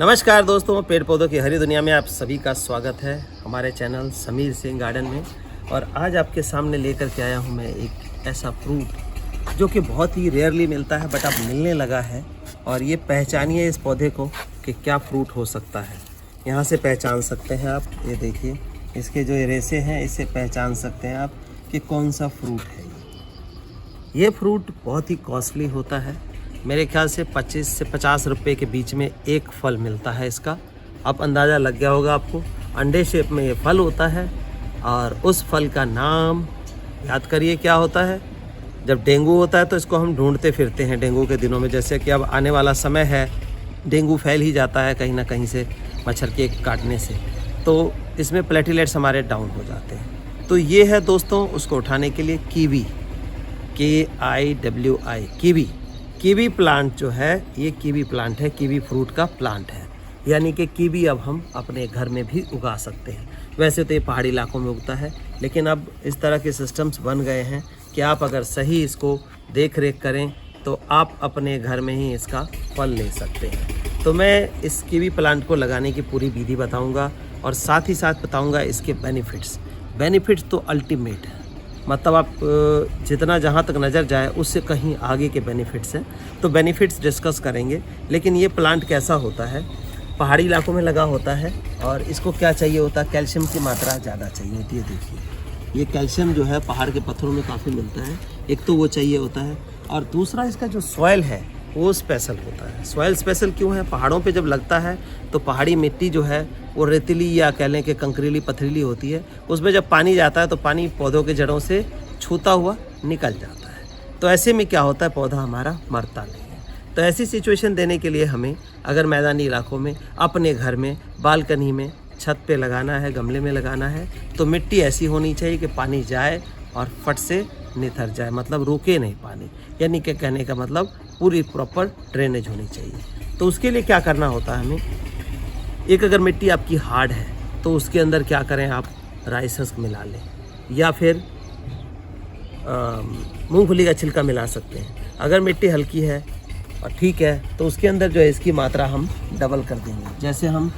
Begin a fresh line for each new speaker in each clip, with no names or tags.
नमस्कार दोस्तों, पेड़ पौधों की हरी दुनिया में आप सभी का स्वागत है हमारे चैनल समीर सिंह गार्डन में। और आज आपके सामने लेकर के आया हूं मैं एक ऐसा फ्रूट जो कि बहुत ही रेयरली मिलता है बट अब मिलने लगा है। और ये पहचानिए इस पौधे को कि क्या फ्रूट हो सकता है। यहाँ से पहचान सकते हैं आप, ये देखिए इसके जो रेशे हैं इससे पहचान सकते हैं आप कि कौन सा फ्रूट है। ये फ्रूट बहुत ही कॉस्टली होता है, मेरे ख्याल से 25 से 50 रुपए के बीच में एक फल मिलता है इसका। अब अंदाज़ा लग गया होगा आपको, अंडे शेप में ये फल होता है। और उस फल का नाम याद करिए क्या होता है। जब डेंगू होता है तो इसको हम ढूंढते फिरते हैं डेंगू के दिनों में, जैसे कि अब आने वाला समय है, डेंगू फैल ही जाता है कहीं ना कहीं से मच्छर के काटने से, तो इसमें प्लेटलेट्स हमारे डाउन हो जाते हैं। तो ये है दोस्तों उसको उठाने के लिए कीवी, KIWI कीवी प्लांट जो है, ये कीवी प्लांट है, कीवी फ्रूट का प्लांट है। यानी कि कीवी अब हम अपने घर में भी उगा सकते हैं। वैसे तो ये पहाड़ी इलाकों में उगता है, लेकिन अब इस तरह के सिस्टम्स बन गए हैं कि आप अगर सही इसको देख रेख करें तो आप अपने घर में ही इसका फल ले सकते हैं। तो मैं इस कीवी प्लांट को लगाने की पूरी विधि बताऊँगा और साथ ही साथ बताऊँगा इसके बेनिफिट्स तो अल्टीमेट है। मतलब आप जितना जहाँ तक नज़र जाए उससे कहीं आगे के बेनिफिट्स हैं, तो बेनिफिट्स डिस्कस करेंगे। लेकिन ये प्लांट कैसा होता है, पहाड़ी इलाकों में लगा होता है और इसको क्या चाहिए होता है, कैल्शियम की मात्रा ज़्यादा चाहिए होती है। देखिए ये कैल्शियम जो है पहाड़ के पत्थरों में काफ़ी मिलता है, एक तो वो चाहिए होता है और दूसरा इसका जो सॉइल है वो स्पेशल होता है। सॉइल स्पेशल क्यों है, पहाड़ों पे जब लगता है तो पहाड़ी मिट्टी जो है वो रेतीली या कह लें कि कंकरीली पथरीली होती है। उसमें जब पानी जाता है तो पानी पौधों के जड़ों से छूता हुआ निकल जाता है, तो ऐसे में क्या होता है, पौधा हमारा मरता नहीं है। तो ऐसी सिचुएशन देने के लिए हमें अगर मैदानी इलाकों में, अपने घर में, बालकनी में, छत पे लगाना है, गमले में लगाना है, तो मिट्टी ऐसी होनी चाहिए कि पानी जाए और फट से निथर जाए, मतलब रुके नहीं पानी। यानी कि कहने का मतलब पूरी प्रॉपर ड्रेनेज होनी चाहिए। तो उसके लिए क्या करना होता है हमें, एक अगर मिट्टी आपकी हार्ड है तो उसके अंदर क्या करें आप, राइस हस्क मिला लें या फिर मूंगफली का छिलका मिला सकते हैं। अगर मिट्टी हल्की है और ठीक है तो उसके अंदर जो है इसकी मात्रा हम डबल कर देंगे। जैसे हम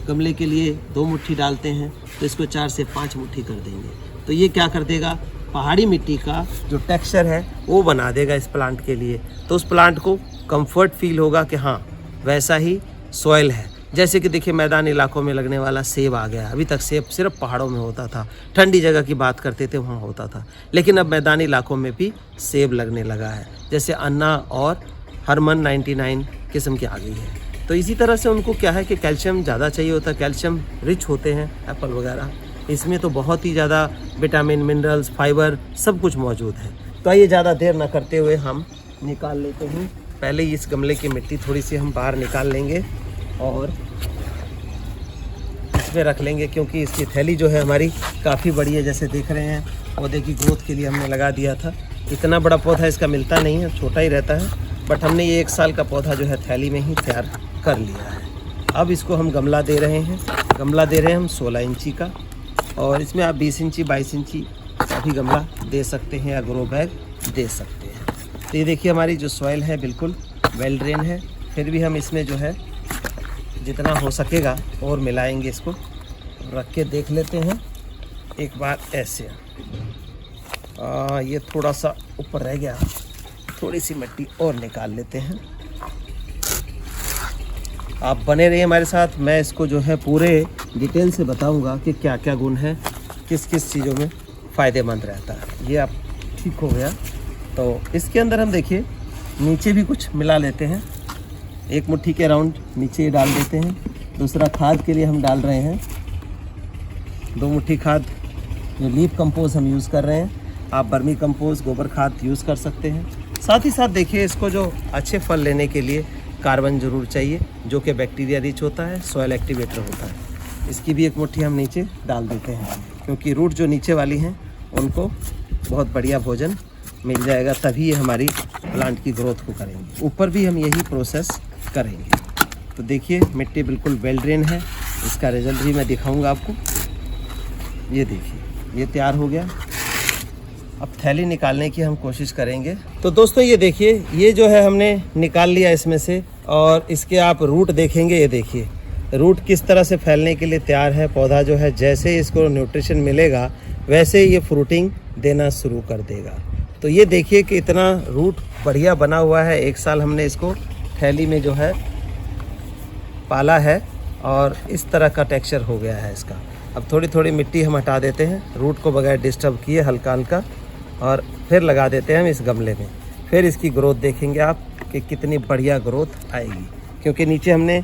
गमले के लिए 2 मुट्ठी डालते हैं तो इसको 4 से 5 मुट्ठी कर देंगे। तो ये क्या कर देगा, पहाड़ी मिट्टी का जो टेक्सचर है वो बना देगा इस प्लांट के लिए। तो उस प्लांट को कंफर्ट फील होगा कि हाँ वैसा ही सॉइल है। जैसे कि देखिए मैदानी इलाकों में लगने वाला सेब आ गया। अभी तक सेब सिर्फ पहाड़ों में होता था, ठंडी जगह की बात करते थे वहाँ होता था, लेकिन अब मैदानी इलाकों में भी सेब लगने लगा है। जैसे अन्ना और हरमन 99 किस्म की आ गई है। तो इसी तरह से उनको क्या है कि कैल्शियम ज़्यादा चाहिए होता है, कैल्शियम रिच होते हैं एप्पल वगैरह, इसमें तो बहुत ही ज़्यादा विटामिन, मिनरल्स, फाइबर सब कुछ मौजूद है। तो आइए ज़्यादा देर ना करते हुए हम निकाल लेते हैं। पहले इस गमले की मिट्टी थोड़ी सी हम बाहर निकाल लेंगे और इसमें रख लेंगे, क्योंकि इसकी थैली जो है हमारी काफ़ी बड़ी है। जैसे देख रहे हैं पौधे की ग्रोथ के लिए हमने लगा दिया था। इतना बड़ा पौधा इसका मिलता नहीं है, छोटा ही रहता है, बट हमने ये 1 साल का पौधा जो है थैली में ही तैयार कर लिया है। अब इसको हम गमला दे रहे हैं, हम 16 इंची का, और इसमें आप 20 इंची 22 इंची का भी गमला दे सकते हैं या ग्रो बैग दे सकते हैं। तो ये देखिए हमारी जो सॉइल है बिल्कुल वेल ड्रेन है, फिर भी हम इसमें जो है जितना हो सकेगा और मिलाएंगे। इसको रख के देख लेते हैं एक बार ऐसे। ये थोड़ा सा ऊपर रह गया, थोड़ी सी मिट्टी और निकाल लेते हैं। आप बने रहिए हमारे साथ, मैं इसको जो है पूरे डिटेल से बताऊंगा कि क्या क्या गुण है, किस किस चीज़ों में फ़ायदेमंद रहता है। ये आप ठीक हो गया। तो इसके अंदर हम देखिए नीचे भी कुछ मिला लेते हैं, 1 मुट्ठी के राउंड नीचे डाल देते हैं। दूसरा खाद के लिए हम डाल रहे हैं 2 मुट्ठी खाद, जो लीफ कंपोज हम यूज़ कर रहे हैं। आप बर्मी कंपोज, गोबर खाद यूज़ कर सकते हैं। साथ ही साथ देखिए इसको जो अच्छे फल लेने के लिए कार्बन ज़रूर चाहिए, जो कि बैक्टीरिया रिच होता है, सॉइल एक्टिवेटर होता है। इसकी भी 1 मुट्ठी हम नीचे डाल देते हैं, क्योंकि रूट जो नीचे वाली हैं उनको बहुत बढ़िया भोजन मिल जाएगा, तभी ये हमारी प्लांट की ग्रोथ को करेंगे। ऊपर भी हम यही प्रोसेस करेंगे। तो देखिए मिट्टी बिल्कुल वेल ड्रेन है, इसका रिजल्ट भी मैं दिखाऊंगा आपको। ये देखिए ये तैयार हो गया। अब थैली निकालने की हम कोशिश करेंगे। तो दोस्तों ये देखिए, ये जो है हमने निकाल लिया इसमें से, और इसके आप रूट देखेंगे, ये देखिए रूट किस तरह से फैलने के लिए तैयार है। पौधा जो है जैसे इसको न्यूट्रिशन मिलेगा वैसे ये फ्रूटिंग देना शुरू कर देगा। तो ये देखिए कि इतना रूट बढ़िया बना हुआ है। 1 साल हमने इसको थैली में जो है पाला है और इस तरह का टेक्सचर हो गया है इसका। अब थोड़ी थोड़ी मिट्टी हम हटा देते हैं रूट को बगैर डिस्टर्ब किए, हल्का हल्का, और फिर लगा देते हैं हम इस गमले में। फिर इसकी ग्रोथ देखेंगे आप कि कितनी बढ़िया ग्रोथ आएगी, क्योंकि नीचे हमने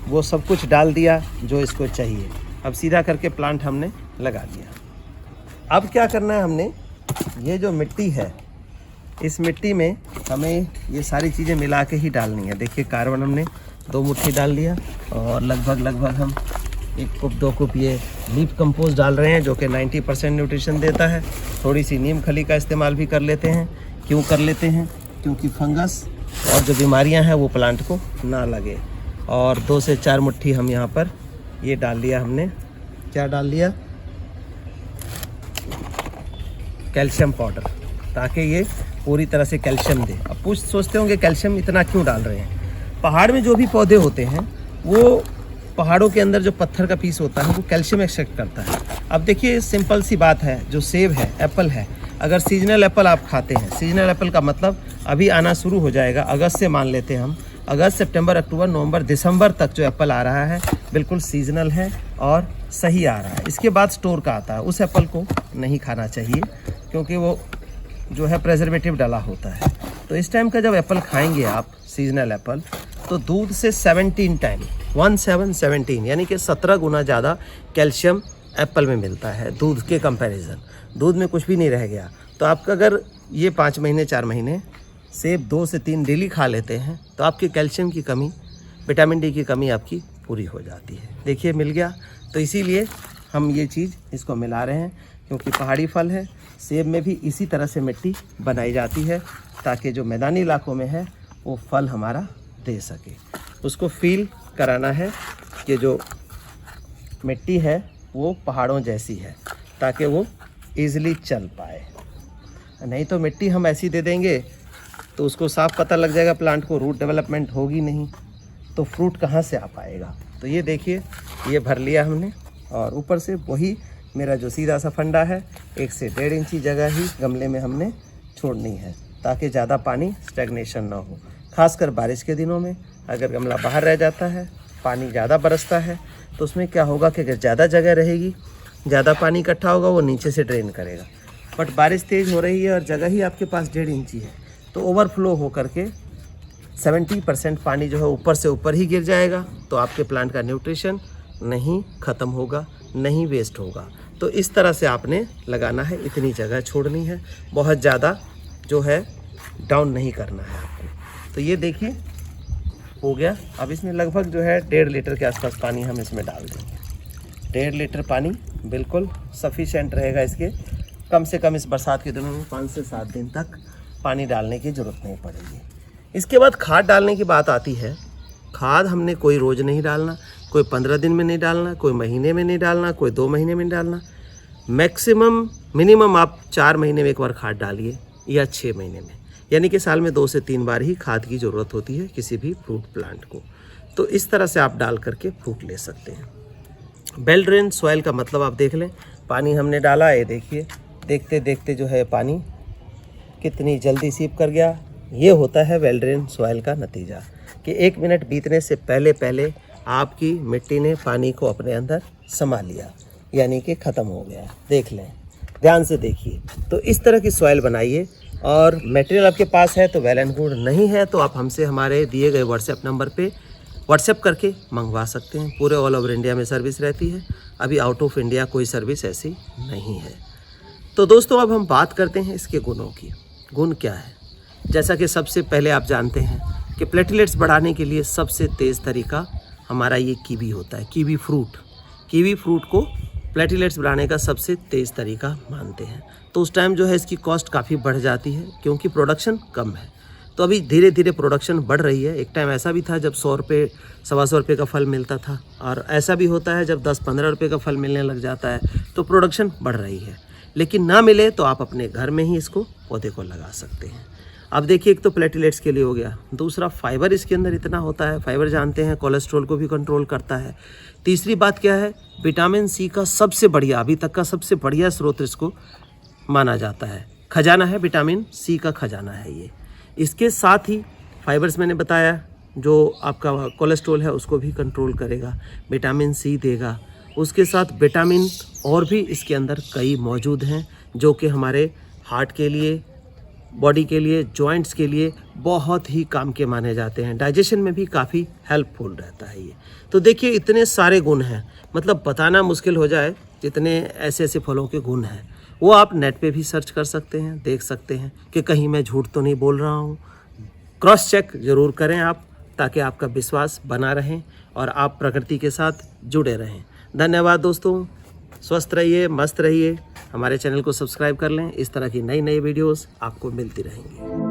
वो सब कुछ डाल दिया जो इसको चाहिए। अब सीधा करके प्लांट हमने लगा दिया। अब क्या करना है, हमने ये जो मिट्टी है इस मिट्टी में हमें ये सारी चीज़ें मिला के ही डालनी है। देखिए कार्बन हमने 2 मुट्ठी डाल दिया, और लगभग हम 1 कप 2 कप ये लीफ कंपोस्ट डाल रहे हैं जो कि 90% न्यूट्रिशन देता है। थोड़ी सी नीम खली का इस्तेमाल भी कर लेते हैं। क्यों कर लेते हैं? क्योंकि फंगस और जो बीमारियां हैं वो प्लांट को ना लगे। और 2 से 4 मुट्ठी हम यहाँ पर ये डाल लिया हमने। क्या डाल लिया? कैल्शियम पाउडर, ताकि ये पूरी तरह से कैल्शियम दे। अब सोचते होंगे कैल्शियम इतना क्यों डाल रहे हैं? पहाड़ में जो भी पौधे होते हैं वो पहाड़ों के अंदर जो पत्थर का पीस होता है वो कैल्शियम एक्सट्रैक्ट करता है। अब देखिए सिंपल सी बात है, जो सेब है, एप्पल है, अगर सीजनल एप्पल आप खाते हैं, सीजनल एप्पल का मतलब अभी आना शुरू हो जाएगा अगस्त से, मान लेते हैं हम अगस्त, सितंबर, अक्टूबर, नवंबर, दिसंबर तक जो एप्पल आ रहा है बिल्कुल सीजनल है और सही आ रहा है। इसके बाद स्टोर का आता है, उस एप्पल को नहीं खाना चाहिए क्योंकि वो जो है प्रेजर्वेटिव डाला होता है। तो इस टाइम का जब एप्पल खाएंगे आप, सीजनल एप्पल, तो दूध से 17 टाइम 17 यानी कि 17 गुना ज़्यादा कैल्शियम एप्पल में मिलता है दूध के कंपैरिजन। दूध में कुछ भी नहीं रह गया। तो आपका अगर ये 5 महीने 4 महीने सेब 2 से 3 डेली खा लेते हैं तो आपकी कैल्शियम की कमी, विटामिन डी की कमी आपकी पूरी हो जाती है। देखिए मिल गया। तो इसीलिए हम ये चीज़ इसको मिला रहे हैं, क्योंकि पहाड़ी फल है। सेब में भी इसी तरह से मिट्टी बनाई जाती है ताकि जो मैदानी इलाकों में है वो फल हमारा दे सके। उसको फील कराना है कि जो मिट्टी है वो पहाड़ों जैसी है, ताकि वो ईज़िली चल पाए। नहीं तो मिट्टी हम ऐसी दे देंगे तो उसको साफ पता लग जाएगा प्लांट को, रूट डेवलपमेंट होगी नहीं तो फ्रूट कहाँ से आ पाएगा। तो ये देखिए, ये भर लिया हमने, और ऊपर से वही मेरा जो सीधा सा फंडा है 1 से 1.5 इंची जगह ही गमले में हमने छोड़नी है, ताकि ज़्यादा पानी स्टैग्नेशन ना हो। खासकर बारिश के दिनों में अगर गमला बाहर रह जाता है, पानी ज़्यादा बरसता है, तो उसमें क्या होगा कि अगर ज़्यादा जगह रहेगी, ज़्यादा पानी इकट्ठा होगा, वो नीचे से ड्रेन करेगा। बट बारिश तेज़ हो रही है और जगह ही आपके पास 1.5 इंची है, तो ओवरफ्लो होकर के 70% पानी जो है ऊपर से ऊपर ही गिर जाएगा। तो आपके प्लांट का न्यूट्रिशन नहीं ख़त्म होगा, नहीं वेस्ट होगा। तो इस तरह से आपने लगाना है, इतनी जगह छोड़नी है, बहुत ज़्यादा जो है डाउन नहीं करना है आपको। तो ये देखिए हो गया। अब इसमें लगभग जो है 1.5 लीटर के आसपास पानी हम इसमें डाल देंगे। 1.5 लीटर पानी बिल्कुल सफिशेंट रहेगा इसके। कम से कम इस बरसात के दिनों में 5 से 7 दिन तक पानी डालने की ज़रूरत नहीं पड़ेगी। इसके बाद खाद डालने की बात आती है। खाद हमने कोई रोज़ नहीं डालना, कोई 15 दिन में नहीं डालना, कोई महीने में नहीं डालना, कोई 2 महीने में नहीं डालना। मिनिमम आप 4 महीने में एक बार खाद डालिए या 6 महीने में, यानी कि साल में 2 से 3 बार ही खाद की ज़रूरत होती है किसी भी फ्रूट प्लांट को। तो इस तरह से आप डाल करके फ्रूट ले सकते हैं। बेल ड्रेन सॉइल का मतलब आप देख लें, पानी हमने डाला, ये देखिए देखते देखते जो है पानी कितनी जल्दी सीप कर गया। ये होता है वेल ड्रेन सॉइल का नतीजा, कि 1 मिनट बीतने से पहले पहले आपकी मिट्टी ने पानी को अपने अंदर समा लिया, यानी कि ख़त्म हो गया। देख लें, ध्यान से देखिए। तो इस तरह की सॉइल बनाइए। और मटेरियल आपके पास है तो वेल एंड गुड, नहीं है तो आप हमसे हमारे दिए गए व्हाट्सएप नंबर पे व्हाट्सएप करके मंगवा सकते हैं। पूरे ऑल ओवर इंडिया में सर्विस रहती है। अभी आउट ऑफ इंडिया कोई सर्विस ऐसी नहीं है। तो दोस्तों अब हम बात करते हैं इसके गुणों की। गुण क्या है? जैसा कि सबसे पहले आप जानते हैं कि प्लेटलेट्स बढ़ाने के लिए सबसे तेज़ तरीका हमारा ये कीवी होता है। कीवी फ्रूट को प्लेटलेट्स बढ़ाने का सबसे तेज़ तरीका मानते हैं। तो उस टाइम जो है इसकी कॉस्ट काफ़ी बढ़ जाती है, क्योंकि प्रोडक्शन कम है। तो अभी धीरे धीरे प्रोडक्शन बढ़ रही है। एक टाइम ऐसा भी था जब 100 रुपये 125 रुपये का फल मिलता था, और ऐसा भी होता है जब 10-15 रुपये का फल मिलने लग जाता है। तो प्रोडक्शन बढ़ रही है, लेकिन ना मिले तो आप अपने घर में ही इसको पौधे को लगा सकते हैं। अब देखिए, एक तो प्लेटलेट्स के लिए हो गया, दूसरा फाइबर इसके अंदर इतना होता है। फाइबर जानते हैं कोलेस्ट्रॉल को भी कंट्रोल करता है। तीसरी बात क्या है, विटामिन सी का सबसे बढ़िया, अभी तक का सबसे बढ़िया स्रोत इसको माना जाता है। खजाना है, विटामिन सी का खजाना है ये। इसके साथ ही फाइबर्स मैंने बताया, जो आपका कोलेस्ट्रॉल है उसको भी कंट्रोल करेगा, विटामिन सी देगा। उसके साथ विटामिन और भी इसके अंदर कई मौजूद हैं जो कि हमारे हार्ट के लिए, बॉडी के लिए, जॉइंट्स के लिए बहुत ही काम के माने जाते हैं। डाइजेशन में भी काफ़ी हेल्पफुल रहता है ये। तो देखिए, इतने सारे गुण हैं, मतलब बताना मुश्किल हो जाए जितने ऐसे ऐसे फलों के गुण हैं। वो आप नेट पे भी सर्च कर सकते हैं, देख सकते हैं कि कहीं मैं झूठ तो नहीं बोल रहा हूँ। क्रॉस चेक ज़रूर करें आप, ताकि आपका विश्वास बना रहे और आप प्रकृति के साथ जुड़े रहें। धन्यवाद दोस्तों, स्वस्थ रहिए, मस्त रहिए। हमारे चैनल को सब्सक्राइब कर लें, इस तरह की नई नई वीडियोस आपको मिलती रहेंगी।